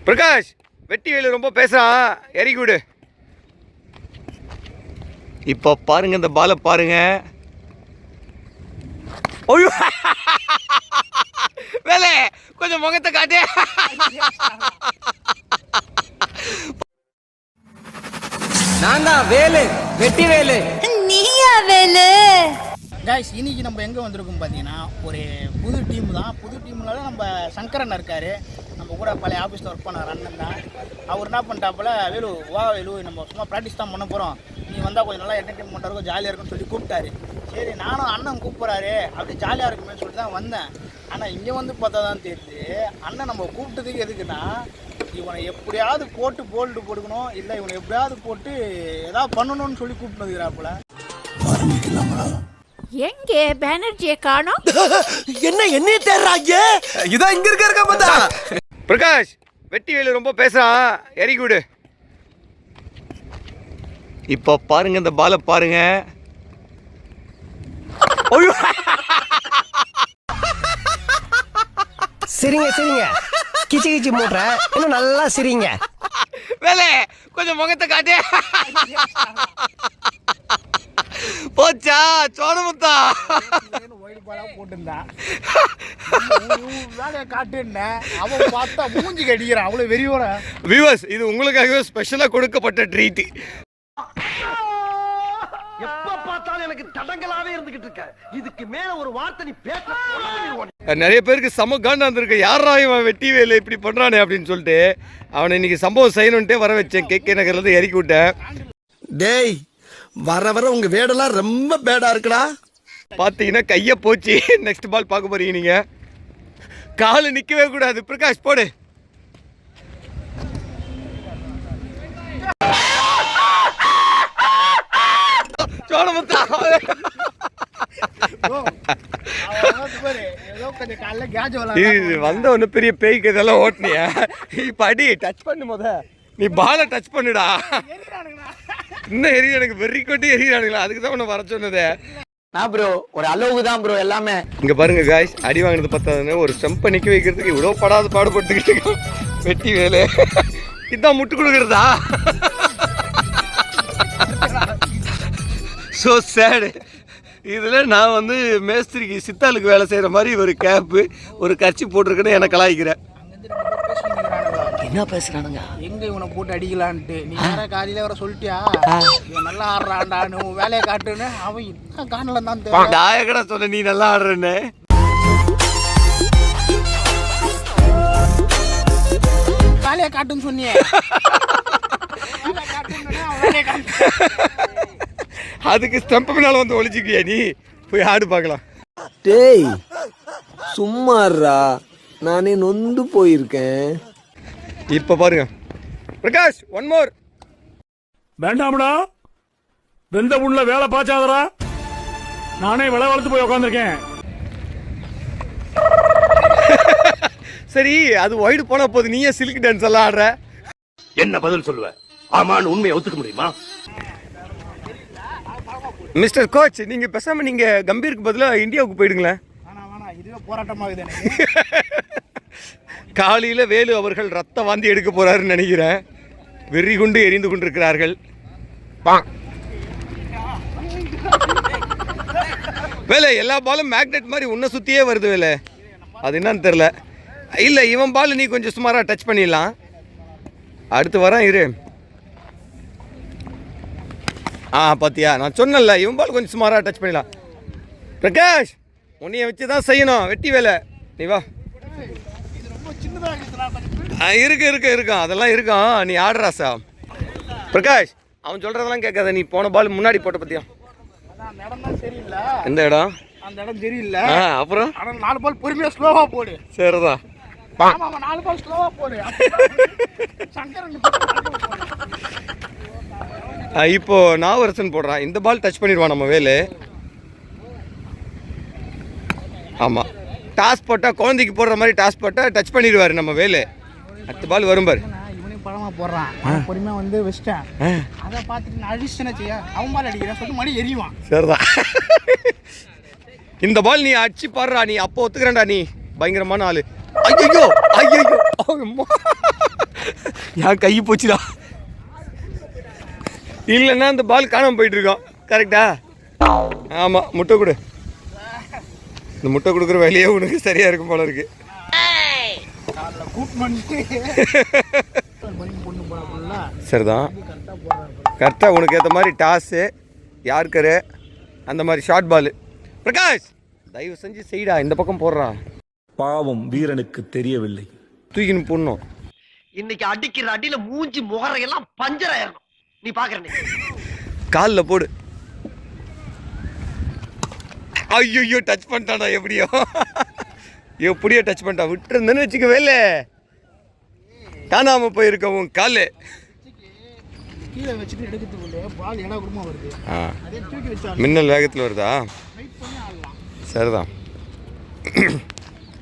பிரகாஷ் வெட்டி வேலு ரொம்ப பேசுறான், வெரி குட். இப்போ பாருங்க இந்த பாலை பாருங்க. ஐயோ வேலை கொஞ்சம் முகத்தை காட்டு. நான் தான் வேலு, வெட்டி வேலு. நீயா வேலு? கைஸ், இன்னைக்கு நம்ம எங்கே வந்திருக்கோம் பார்த்தீங்கன்னா, ஒரு புது டீம் தான். புது டீம்ல நம்ம சங்கரன் இருக்கார், நம்ம கூட பழைய ஆஃபீஸில் ஒர்க் பண்ணார் அண்ணன் தான். அவர் என்ன பண்ணிட்டாப்புல, வேலு வா வேலு, நம்ம சும்மா ப்ராக்டிஸ் தான் பண்ண போகிறோம், நீ வந்தால் கொஞ்சம் நல்லா என்டர்டைன்மெண்ட்டாக இருக்கும், ஜாலியாக இருக்குன்னு சொல்லி கூப்பிட்டாரு. சரி நானும் அண்ணன் கூப்பிட்றாரு, அப்படி ஜாலியாக இருக்குமே சொல்லிட்டு தான் வந்தேன். ஆனால் இங்கே வந்து பார்த்தா தான் தெரியுது, அண்ணன் நம்ம கூப்பிட்டதுக்கு எதுக்குன்னா, இவனை எப்படியாவது போட்டு போல்டு போட்டுக்கணும், இல்லை இவனை எப்படியாவது போட்டு ஏதாவது பண்ணணும்னு சொல்லி கூப்பிட்டுக்கிறாப்புல. எங்கே பேனர்ஜியை காணோம்? என்ன தேடுறாங்க? இதான் இங்க இருக்க பார்த்தா. பிரகாஷ் வெட்டி வேலு ரொம்ப பேசுறான், வெரி குட். இப்போ பாருங்க இந்த பாலை பாருங்க. ஐயோ சரிங்க சரிங்க, கிச்சி கிச்சி மூட்ற இன்னும் நல்லா சிரிங்க. வேலை கொஞ்சம் முகத்தை காட்டு. போச்சா சோனமுத்தா ஒயிட் பாலா போட்டுருந்தான், வேலையை காட்டுன்னேன். அவன் பார்த்தா மூஞ்சி கடிக்கிறான், அவ்வளோ வெறியோட. வியூவர்ஸ், இது உங்களுக்காகவே ஸ்பெஷலாக கொடுக்கப்பட்ட ட்ரீட். எப்ப பார்த்தாலும் எனக்கு தடங்களாவே இருந்துகிட்டு இருக்க. இதுக்கு மேல ஒரு வார்த்தை நீ பேச. நிறைய பேருக்கு செம காண்டா இருந்திருக்கு, யாரா இவன் வெட்டி வேலை இப்படி பண்றானே அப்படின்னு சொல்லிட்டு அவனை இன்னைக்கு சம்பவம் செய்யணுன்ட்டே வர வச்சேன். கேகே நகர்ல இருந்து இறக்கி விட்டேன். டேய், வர வர உங்க வேடெல்லாம் ரொம்ப பேடா இருக்குடா. பார்த்தீங்கன்னா கையை போச்சு. நெக்ஸ்ட் பால் பார்க்க போறீங்க நீங்க. காலு நிற்கவே கூடாது. பிரகாஷ் போடு. சோனமுத்தா வந்த ஒன்று பெரிய பேய்க்கு இதெல்லாம் ஓட்டினியா? இப்போ அடி டச் பண்ணு, முத நீ பாலை டச் பண்ணுடா. இன்னும் எரிய எனக்கு வெறி கொட்டி எரியானுங்களா, அதுக்கு தான் உன்னை வர சொன்னது. நான் ப்ரோ ஒரு அளவுக்கு தான் ப்ரோ எல்லாமே. இங்க பாருங்க காய்ஸ், அடி வாங்கினது பத்தாதுன்னு ஒரு ஸ்டெம்பை நிக்க வைக்கிறதுக்கு இவ்வளோ படாது பாடுபட்டுக்கிட்டு வெட்டி வேலை. இதான் முட்டு கொடுக்குறதா? ஸோ சேடு. இதில் நான் வந்து மேஸ்திரிக்கு சித்தாளுக்கு வேலை செய்கிற மாதிரி ஒரு கேப்பு ஒரு கட்சி போட்டிருக்கேன்னு எனக்கு கலாய்க்கிறேன். என்ன பேசுறானுங்க? எங்க இவனை போட்டு அடிக்கலான்ட்டு நீ வேற காலையில வர சொல்லிட்டியா, இவன் நல்லா ஆடுறான்டா, நீ வேலையை காட்டுன்னு. அவன் என்ன காணல தான் தெரியும். நாயகடா சொன்ன நீ நல்லா ஆடுறேன்னு. வேலையை காட்டுன்னு சொன்னியே. அதுக்கு ஸ்டெம்ப் பின்னால வந்து ஒளிச்சிக்கியா நீ? போய் ஆடு பார்க்கலாம். டேய் சும்மாறா, நானே நொந்து போயிருக்கேன். இப்போ பாருங்க பிரகாஷ், ஒன் மோர். வேண்டாம்டா, வெந்த புண்ணுல வேலை பாய்ச்சாதரா. நானே விலை வளர்த்து போய் உட்காந்துருக்கேன். சரி, அது ஒயிடு போன போது நீயே சில்க் டான்ஸ் எல்லாம் ஆடுற. என்ன பதில் சொல்லுவ? ஆமான்னு உண்மையை ஒத்துக்க முடியுமா? மிஸ்டர் கோச், நீங்க பேசாம நீங்க கம்பீருக்கு பதிலாக இந்தியாவுக்கு போயிடுங்களேன். இதுவே போராட்டமாகுது. காலையில் வேலு அவர்கள் ரத்த வாந்தி எடுக்க போறாருன்னு நினைக்கிறேன். வெறி குண்டு எரிந்து கொண்டிருக்கிறார்கள். வேலை எல்லா பாலும் மேக்னெட் மாதிரி உன்னை சுத்தியே வருது வேலை, அது என்னன்னு தெரில. இல்லை இவன் பால் நீ கொஞ்சம் சுமாராக டச் பண்ணிடலாம். அடுத்து வரான் இரு. பாத்தியா, நான் சொன்னல இவன் பால் கொஞ்சம் சுமாராக டச் பண்ணிடலாம். பிரகாஷ், உன்னைய வச்சு தான் செய்யணும் வெட்டி வேலை. நீ வா. இருக்கும் அதெல்லாம் இருக்கும். நீ ஆடுறாசா பிரகாஷ்? அவன் சொல்றதெல்லாம் கேட்காத. நீ போன பால் முன்னாடி போட்ட பத்தியா? எந்த இடம்? அந்த இடம் சரியில்லை. அப்புறம் 4 பால் பொறுமையா ஸ்லோவா போடு. சரிதான். 4 பால் ஸ்லோவா போடு. இப்போ நாவரசன் போடுறான். இந்த பால் டச் பண்ணிடுவான் நம்ம வேலு. ஆமாம், டாஸ் போட்டால் குழந்தைக்கு போடுற மாதிரி டாஸ் போட்டால் டச் பண்ணிடுவார் நம்ம வேலு. அடுத்த பால் வரும் பாரு. இவனையும் பழமாக போடுறான், பொறுமையாக வந்து வச்சிட்டேன். அதை பார்த்துட்டு நான் அடிச்சுட்டேன்னு செய்ய, அவன் பால் அடிக்கிறேன் சொல்லிட்டு மணி எரியுவான். சரிதான். இந்த பால் நீ அடிச்சு பாடுறா, நீ அப்போ ஒத்துக்கிறேன்டா, நீ பயங்கரமான ஆளு. ஐயோ ஐயோ, என் கை போச்சுடா. இல்லைன்னா அந்த பால் காணாமல் போயிட்டு இருக்கோம். கரெக்டா? ஆமாம், முட்டை கொடு. இந்த முட்டை கொடுக்குற வேலையே உனக்கு சரியாக இருக்கும் போல இருக்கு. சரிதான், கரெக்டாக உனக்கு ஏற்ற மாதிரி டாஸு, யார்கரு, அந்த மாதிரி ஷார்ட் பால். பிரகாஷ் தயவு செஞ்சு செய்டா, இந்த பக்கம் போடுறா. பாவம் வீரனுக்கு தெரியவில்லை. தூக்கின்னு போடணும். இன்னைக்கு அடிக்கிற அடியில மூஞ்சி முகரையெல்லாம் பஞ்சர் ஆயிரணும். நீ பாக்குற காலில் போடு. ஐயோ டச் பண்ணிட்டானா? எப்படியோ டச் பண்ணிட்டான். விட்டுருந்தேன்னு வச்சுக்கவே இல்லை, காணாமல் போயிருக்கவும் காலு. கீழே வச்சுட்டு எடுக்கிறதுக்குள்ளே பால் இடம் குடும்பம் வருது. அதே தூக்கி வச்சா மின்னல் வேகத்தில் வருதா? சரிதான்,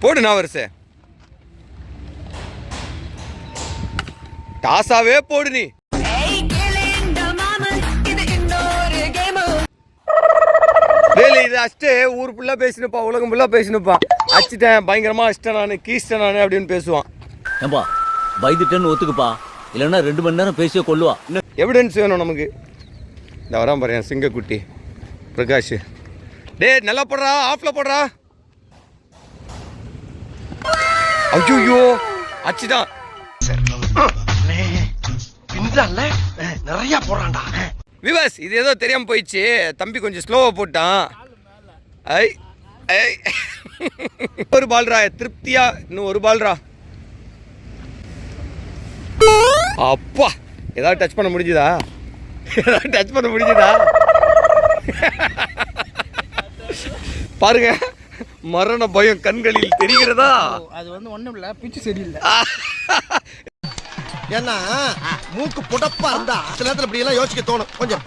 போடு. நான் வருஷ டாஸாவே போடு. நீ வேலை இது அஷ்டே ஊர் ஃபுல்லாக பேசினுப்பா, உலகம் ஃபுல்லாக பேசினுப்பா. அச்சிட்டேன், பயங்கரமாக அஷ்டேன் நான், கீஸ்டேன் நான் அப்படின்னு பேசுவான். ஏம்பா பயந்துட்டேன்னு ஒத்துக்குப்பா, இல்லைன்னா 2 மணி நேரம் பேசியே கொள்ளுவா. எவிடன்ஸ் வேணும் நமக்கு. இந்த வரான் பாரு என் சிங்கக்குட்டி பிரகாஷ். டே நல்லா போடுறா, ஆஃப்ல போடுறா. ஐயோ அச்சுதான். நிறைய போறான்டா. விவாஸ் இது ஏதோ தெரியாம போயிடுச்சு, தம்பி கொஞ்சம் ஸ்லோவா போட்டான். ஐ ஐ ஒரு பால்ரா திருப்தியா, இன்னும் ஒரு பால்ரா. அப்பா ஏதாவது டச் பண்ண முடிஞ்சுதா? ஏதாவது டச் பண்ண முடிஞ்சுதா? பாருங்க, மரண பயம் கண்களில் தெரிகிறதா? அது வந்து ஒன்றும் இல்லை, பிச்சு சரியில்லை. ஏன்னா மூக்கு புடப்பா இருந்தா சில நேரத்துல இப்படி எல்லாம் யோசிக்க தோணும் கொஞ்சம்.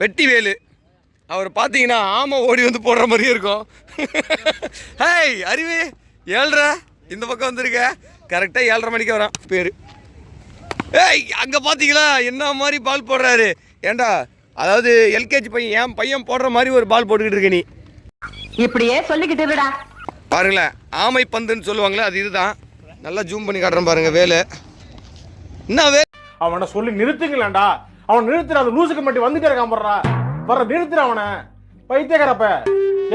வெட்டி வேலு அவர் பார்த்தீங்கன்னா ஆமா ஓடி வந்து போடுற மாதிரியே இருக்கும். ஹேய் அறிவு, 7:30 இந்த பக்கம் வந்திருக்க. கரெக்டாக 7:30 மணிக்கு வரான் பேர். ஏய் அங்கே பார்த்தீங்களா என்ன மாதிரி பால் போடுறாரு? ஏண்டா அதாவது எல்கேஜி பையன், என் பையன் போடுற மாதிரி ஒரு பால் போட்டுக்கிட்டு இருக்க நீ. இப்படியே சொல்லிக்கிட்டு இருடா. பாருங்களேன், ஆமை பந்துன்னு சொல்லுவாங்களே அது இதுதான். நல்லா ஜூம் பண்ணி காட்டுறேன் பாருங்க. வேலை என்ன அவனை சொல்லி நிறுத்துங்களேன்டா. அவன் நிறுத்துற, அந்த லூசுக்கு மட்டும் வந்துட்டே இருக்கான். வர்ற நிறுத்துற அவனை. பைத்தியக்காரப்ப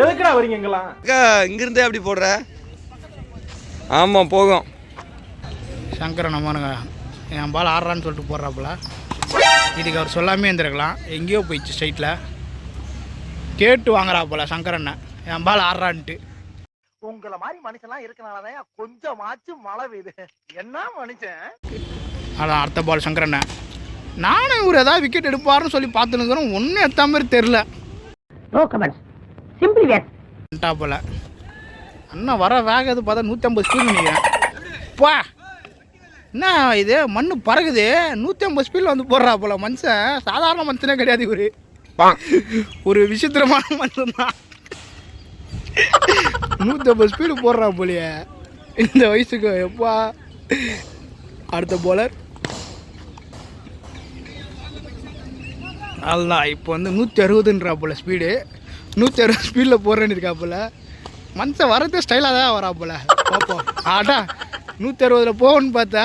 எதுக்குடா வரீங்க எங்கெல்லாம்? இங்கிருந்தே அப்படி போடுற? ஆமாம் போகும். சங்கரன் அம்மானுங்க என் பால் ஆடுறான்னு சொல்லிட்டு போடுறாப்புல. இதுக்கு அவர் சொல்லாமே இருந்திருக்கலாம், எங்கேயோ போயிடுச்சு ஸ்ட்ரைட்டில். கேட்டு வாங்குறாப்புல சங்கரண்ண என் பால் ஆடுறான்ட்டு. உங்களை மாதிரி மனுஷன்லாம் இருக்கனாலதான் கொஞ்சமாச்சும் மழை பெய்யுது. என்ன மனுஷன்? அதான் அடுத்த பால் சங்கரண்ண. நானும் இவர் ஏதாவது விக்கெட் எடுப்பாருன்னு சொல்லி பார்த்துனுக்கிறோம், ஒன்றும் எத்த மாதிரி தெரில. போல அண்ணா வர வேகது பார்த்தா 150 ஸ்பீட் நினைக்கிறேன். பா என்ன இது மண்ணு பறகுது, 150 ஸ்பீடில் வந்து போடுறா போல. மனுஷன் சாதாரண மனுஷனே கிடையாது இவரு, ஒரு விசித்திரமான மனுஷன் தான். 150 ஸ்பீடு போடுறா போலியே இந்த வயசுக்கு. எப்பா அடுத்த போலர் அதுதான் இப்போ வந்து 160ன்றா போல ஸ்பீடு. 160 ஸ்பீடில் போடுறேன்னு இருக்கா போல. மனுஷன் வரதே ஸ்டைலாக தான் வரா போல. பார்ப்போம். ஆட்டா 160 போகணும்னு பார்த்தா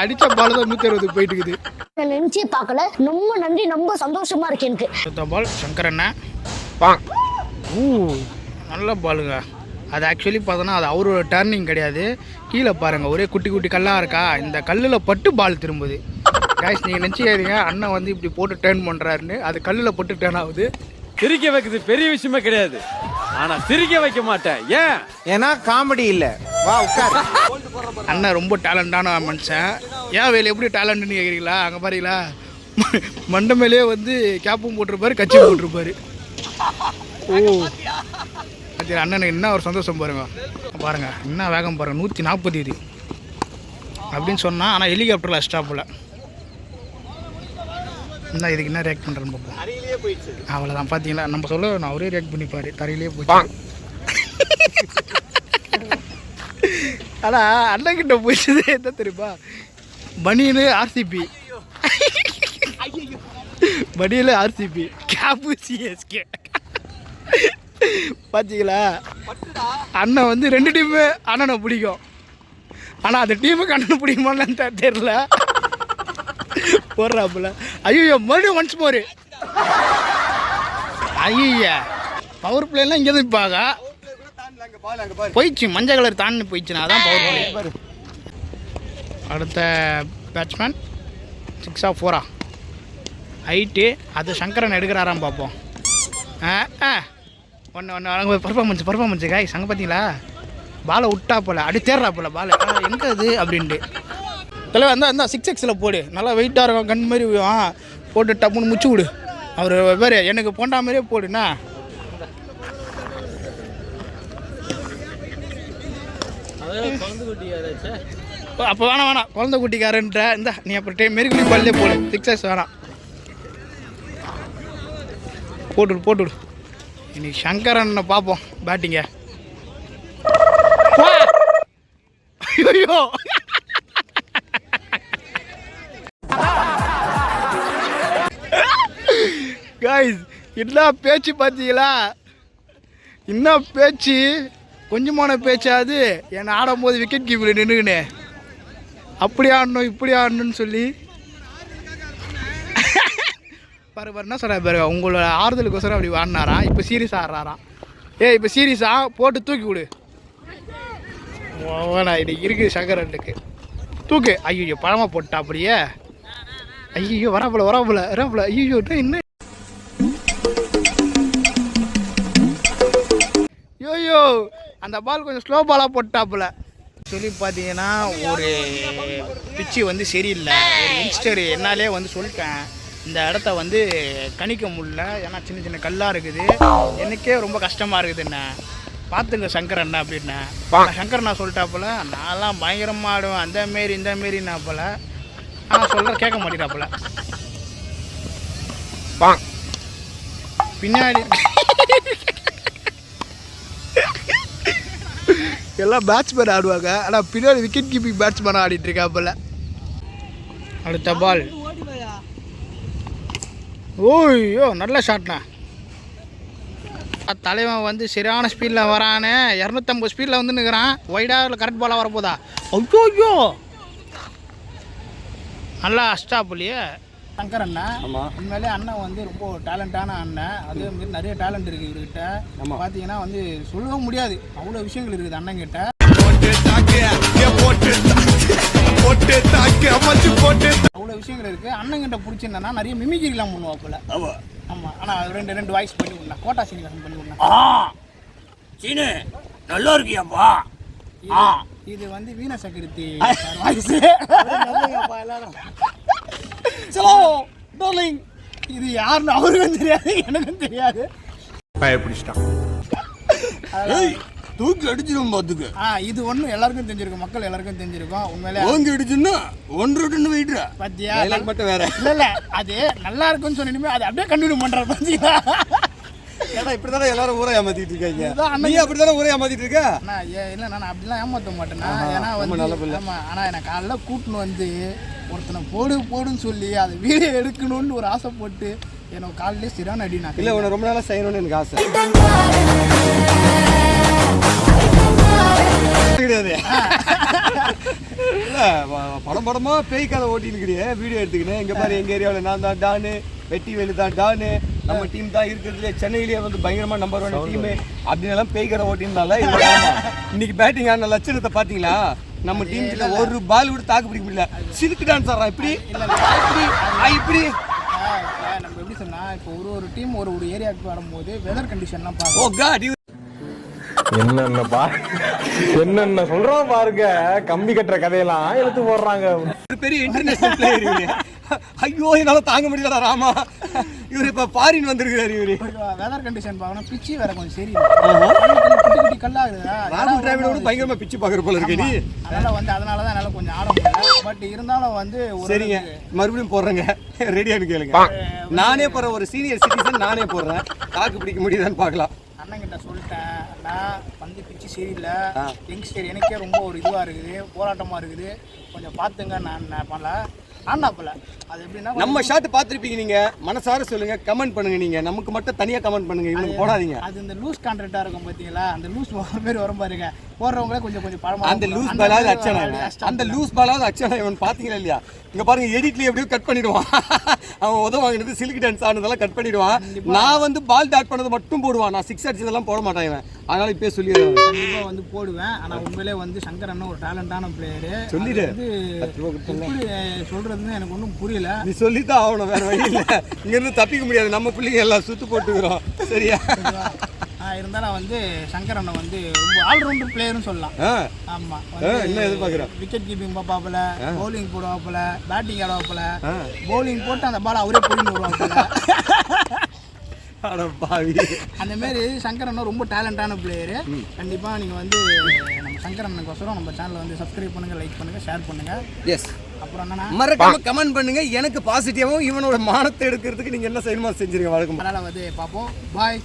அடித்த பால் தான் 160 போயிட்டு இருக்குது. நினைச்சே பார்க்கல. ரொம்ப நன்றி, ரொம்ப சந்தோஷமா இருக்கு எனக்கு. அடுத்த பால் சங்கரண்ணா. நல்ல பாலுங்க. அது ஆக்சுவலி பார்த்தோன்னா அது அவரோட டர்னிங் கிடையாது. கீழே பாருங்கள் ஒரே குட்டி குட்டி கல்லாக இருக்கா, இந்த கல்லில் பட்டு பால் திரும்புது. கைஸ் நீங்கள் நினச்சிக்காதீங்க அண்ணன் வந்து இப்படி போட்டு டேர்ன் பண்ணுறாருன்னு, அது கல்லில் பட்டு டேர்ன் ஆகுது. சிரிக்க வைக்கிறது பெரிய விஷயமே கிடையாது, ஆனா சிரிக்க வைக்க மாட்டேன். ஏன்? ஏன்னா காமெடி இல்ல. வா உட்கார். அண்ணன் ரொம்ப டேலண்டான மனுஷன். ஏன் வேலை எப்படி டேலண்ட்னு கேட்குறீங்களா? அங்கே பாருங்களா, மண்டை மேலேயே வந்து கேப்பும் போட்டிருப்பாரு, கட்சியும் போட்டிருப்பாரு. ஓ சரி, அண்ணனுக்கு என்ன ஒரு சந்தோஷம் பாருங்க. பாருங்க என்ன வேகம் பாருங்க, 140 இது அப்படின்னு சொன்னா. ஆனால் ஹெலிகாப்டரில் ஸ்டாப்பில் என்ன இதுக்கு என்ன ரியாக்ட் பண்ணுறேன்னு பார்ப்போம். அவ்வளோதான் பார்த்தீங்களா, நம்ம சொல்ல நான் அவரே ரியாக்ட் பண்ணிப்பாரு. தரையிலே போச்சு. ஆனால் அண்ணன்கிட்ட போயிடுச்சது என்ன தெரியுமா? பனியனு RCB, பனியனு RCB, கேப்பு CSK. பார்த்தீங்களா, அண்ணன் வந்து 2 டீமு அண்ணனை பிடிக்கும். ஆனால் அந்த டீமு கண்டுபிடிக்குமான்னு தெரியல. போடுறாப்புல. ஐயோ மறுபடியும் ஒன்ஸ் மோரு. ஐயா பவர் பிளேலாம் இங்கே தான் இருப்பாங்க. போயிடுச்சு மஞ்சள் கலர் தாண்டி போயிடுச்சுன்னா அதான் பவர் பிளே. அடுத்த பேட்ஸ்மேன் 6 ஆஃப் 4 ஹைட்டு. அது சங்கரன் எடுக்கிறாராம் பார்ப்போம். ஒன்று பர்ஃபார்மன்ஸு காய் சங்க பார்த்தீங்களா? பாலை விட்டா போல அப்படி தேடுறா போல பால் எங்கே அது அப்படின்ட்டு. தலைவர் அந்த 6Xல போடு, நல்லா வெயிட்டாக இருக்கும், கண் மாதிரி போட்டு டப்புன்னு முச்சு விடு. அவர் வேறு எனக்கு போண்டா மாதிரியே போடுண்ணா. அப்போ வேணாம் குழந்தை குட்டிக்காரன்ற இந்த நீ அப்புறம் மெருகுலி பால்லே போடு. 6X வேணாம், போட்டுவிடு. இன்னைக்கு சங்கரனை பார்ப்போம் பேட்டிங்க. ஐயோ காய்ஸ் என்ன பேச்சு பார்த்தீங்களா? என்ன பேச்சு, கொஞ்சமான பேச்சாது. என்னை ஆடும்போது விக்கெட் கீப்பர் நின்றுக்கினே அப்படி ஆடணும் இப்படி ஆடணும்னு சொல்லி பாரு என்ன சொல்கிற பாருங்க. உங்களோட ஆறுதலுக்கோசரம் அப்படி ஆடினாராம். இப்போ சீரியஸாக ஆடுறாராம். இப்போ சீரியஸாக போட்டு தூக்கி விடு. ஓவனா இது இருக்குது சங்கரனுக்கு. தூக்கு. ஐயோ பழமாக போட்டா அப்படியே. ஐயோ வராப்புல. ஐயோ என்ன ஐயோ அந்த பால் கொஞ்சம் ஸ்லோ பாலாக போட்டாப்புல சொல்லி பார்த்தீங்கன்னா ஒரு பிச்சு வந்து சரியில்லை. ஒரு யங்ஸ்டர் என்னாலே வந்து சொல்லிட்டேன், இந்த இடத்த வந்து கணிக்க முடியல. ஏன்னா சின்ன சின்ன கல்லாக இருக்குது. எனக்கே ரொம்ப கஷ்டமாக இருக்குதுண்ணே, பார்த்துங்க சங்கரண்ணா அப்படின்னா. சங்கரண்ணா சொல்லிட்டாப்புல நான்லாம் பயங்கரமாக ஆடுவேன் அந்த மாரி இந்த மாரின்னா போல. ஆனால் சொல்கிற கேட்க மாட்டேறாப்புல. பின்னாடி எல்லாம் பேட்ஸ்மேன் ஆடுவாங்க, ஆனால் பின்னாடி விக்கெட் கீப்பிங் பேட்ஸ்மேன் ஆடிட்டு இருக்காப்புல. அடுத்த பால். ஓய்யோ நல்ல ஷாட்ண்ணா. தலைவன் வந்து சரியான ஸ்பீடில் வரானே, 250 ஸ்பீடில் வந்து நிற்கிறான். ஒய்டாக இல்லை கரெக்ட் பாலாக வரப்போதா? ஐயோ நல்லா அஸ்டாப்புலையே சங்கர் அண்ணன். உண்மையிலே அண்ணன் வந்து ரொம்ப டேலண்டான அண்ணன். அதே மாதிரி நிறைய டேலண்ட் இருக்குது இவர்கிட்ட. பார்த்தீங்கன்னா வந்து சொல்லவும் முடியாது, அவ்வளோ விஷயங்கள் இருக்குது அண்ணங்கிட்ட. அவ்வளோ விஷயங்கள் இருக்குது அண்ணங்கிட்ட. பிடிச்சிருந்தேன்னா நிறைய மிமிக்ரிலாம் பண்ணுவாப்புல. ஆமாம், ஆனால் ரெண்டு வாய்ஸ் பண்ணி விடலாம். கோட்டா சீனிவாசன் பண்ணி விடலாம். சீனு நல்லா இருக்கியாப்பா? இது வந்து வீண சக்கரத்தி வாய்ஸ். எல்லாரும் இது யாருன்னு அவருக்கும் தெரியாது, எனக்கும் தெரியாது. தூக்கி அடிச்சிடும் பார்த்துக்கு. இது ஒன்றும் எல்லாருக்கும் தெரிஞ்சிருக்கும், மக்கள் எல்லாருக்கும் தெரிஞ்சிருக்கும். உண்மையிலே ஓங்கி அடிச்சுன்னா 1 2 வெயிட்ரா பாத்தியா? மட்டும் வேற இல்லை அது நல்லா இருக்குன்னு சொன்னீங்க, அது அப்படியே கண்டினியூ பண்ணுறாரு பாத்தீங்களா? ஏன்னா இப்படி தானே எல்லாரும் ஊரை ஏமாத்திட்டு இருக்காங்க. நீ அப்படி தானே ஊரை ஏமாத்திட்டு இருக்க? இல்லை நான் அப்படிலாம் ஏமாற்ற மாட்டேன்னா. ஏன்னா வந்து ஆமாம், ஆனால் எனக்கு காலைல கூட்டின்னு வந்து ஒருத்தனை போடுன்னு சொல்லி அதை வீடியோ எடுக்கணும்னு ஒரு ஆசைப்பட்டு எனக்கு காலையிலே சரியான அடி. நான் இல்லை உன்னை ரொம்ப நாளாக செய்யணும்னு எனக்கு ஆசை கிடையாது. இல்லை படமா பேய் கதை ஓட்டின்னு வீடியோ எடுத்துக்கினேன். இங்கே பாரு எங்கள் ஏரியாவில் நான் தான் டானு, வெட்டி வேலு தான் டானு, நம்ம டீம் தான் இருக்கிறதுல சென்னையிலேயே வந்து பயங்கரமாக நம்பர் 1 டீமு அப்படின்னு எல்லாம் பேய் கதை ஓட்டினால இன்னைக்கு பேட்டிங் ஆன லட்சணத்தை பார்த்தீங்களா? நம்ம டீம் கிட்ட ஒரு பால் கூட தாக்கு பிடிக்க முடியல. சிலுக்கு டான்ஸ் ஆடுறான் இப்படி இப்படி. நம்ம எப்படி சொன்னா இப்போ ஒரு டீம் ஒரு ஏரியாவுக்கு வரும்போது வெதர் கண்டிஷன்லாம் பார்க்கணும். என்னென்ன சொல்றான் பாருங்க, கம்பி கட்டுற கதையெல்லாம் எடுத்து போடுறாங்க. ஒரு பெரிய இன்டர்நேஷனல் பிளேயர். ஐயோ என்னால தாங்க முடியலடா ராமா. இவரு இப்ப ஃபாரின் வந்திருக்காரு. இவரு வெதர் கண்டிஷன் பார்க்கணும். பிச்சு வேற கொஞ்சம் சரியில்லை, குட்டி குட்டி கல்லாகுதா. ராகுல் டிராவிடோட பயங்கரமா பிச்சு பாக்குற போல இருக்கு நீ. அதனாலதான் என்னால கொஞ்சம் ஆட முடியல. பட் இருந்தாலும் வந்து சரிங்க, மறுபடியும் போடுறேங்க. ரெடியானு கேளுங்க. நானே போறேன், ஒரு சீனியர் சிட்டிசன் நானே போடுறேன். தாக்கு பிடிக்க முடியுதான்னு பார்க்கலாம். அண்ணங்கிட்ட சொல்லிட்டேன், நான் வந்து பிச்சு சரியில்லை, யங்ஸ்டர் எனக்கே ரொம்ப ஒரு இதுவாக இருக்குது, போராட்டமாக இருக்குது, கொஞ்சம் பார்த்துங்க. நான் பண்ணல ஆனாப்பல. அது எப்படின்னா நம்ம ஷாட் பார்த்துருப்பீங்க நீங்க, மனசார சொல்லுங்க, கமெண்ட் பண்ணுங்க. நீங்க நமக்கு மட்டும் தனியாக கமெண்ட் பண்ணுங்க, இவனுக்கு போடாதீங்க. அது இந்த லூஸ் கான்ட்ராக்டாக இருக்கும் பார்த்தீங்களா? அந்த லூஸ் பேர் வரும் பாருங்க, போடுறவங்களே கொஞ்சம் கொஞ்சம் பழமா அந்த லூஸ் பாலாவது அச்சானா அந்த லூஸ் பாலாவது அச்சானா இவன் பாத்தீங்களா இல்லையா? இங்க பாருங்க, எடிட்ல எப்படியோ கட் பண்ணிடுவான். அவன் உதவ வாங்கினது சில்க் டான்ஸ் ஆனதெல்லாம் கட் பண்ணிடுவான். நான் வந்து பால் டாட் பண்ணது மட்டும் போடுவான். நான் 6 அடிச்சதெல்லாம் போட மாட்டான் இவன். அதனால இப்பயே சொல்லிடுறேன், கண்டிப்பா வந்து போடுவேன். ஆனா உண்மையிலே வந்து சங்கர் அண்ணன் ஒரு டேலண்டான பிளேயரு. சொல்லிடு. எப்படி சொல்றதுன்னு எனக்கு ஒன்றும் புரியல. நீ சொல்லித்தான் ஆகணும், வேற வழி இல்லை. இங்க இருந்து தப்பிக்க முடியாது, நம்ம பிள்ளைங்க எல்லாம் சுத்து போட்டுக்கிறோம். சரியா? இருந்தாலும் வந்து சங்கர் அண்ணன் வந்து ரொம்ப ஆல்ரவுண்டர் பிளேயர்னு சொல்லலாம். ஆமா, என்ன எதிர்பார்க்குறேன்? விக்கெட் கீப்பிங் பார்ப்பாப்புல, பவுலிங் போடுவாப்புல, பேட்டிங் ஆடுவாப்புல, பவுலிங் போட்டு அந்த பால் அவரே புரிஞ்சு விடுவாப்புல. அந்த மாதிரி சங்கர் அண்ணன் ரொம்ப டேலண்டான பிளேயரு. கண்டிப்பா நீங்க வந்து நம்ம சங்கர் அண்ணனுக்கோசரம் நம்ம சேனலை வந்து சப்ஸ்கிரைப் பண்ணுங்க, லைக் பண்ணுங்க, ஷேர் பண்ணுங்க. எஸ், அப்புறம் என்னன்னா மறக்காம கமெண்ட் பண்ணுங்க. எனக்கு பாசிட்டிவாவும் இவனோட மானத்தை எடுக்கிறதுக்கு நீங்க என்ன செய்யணுமோ செஞ்சிருங்க. வழக்கம் அதனால வந்து பார்ப்போம். பாய்.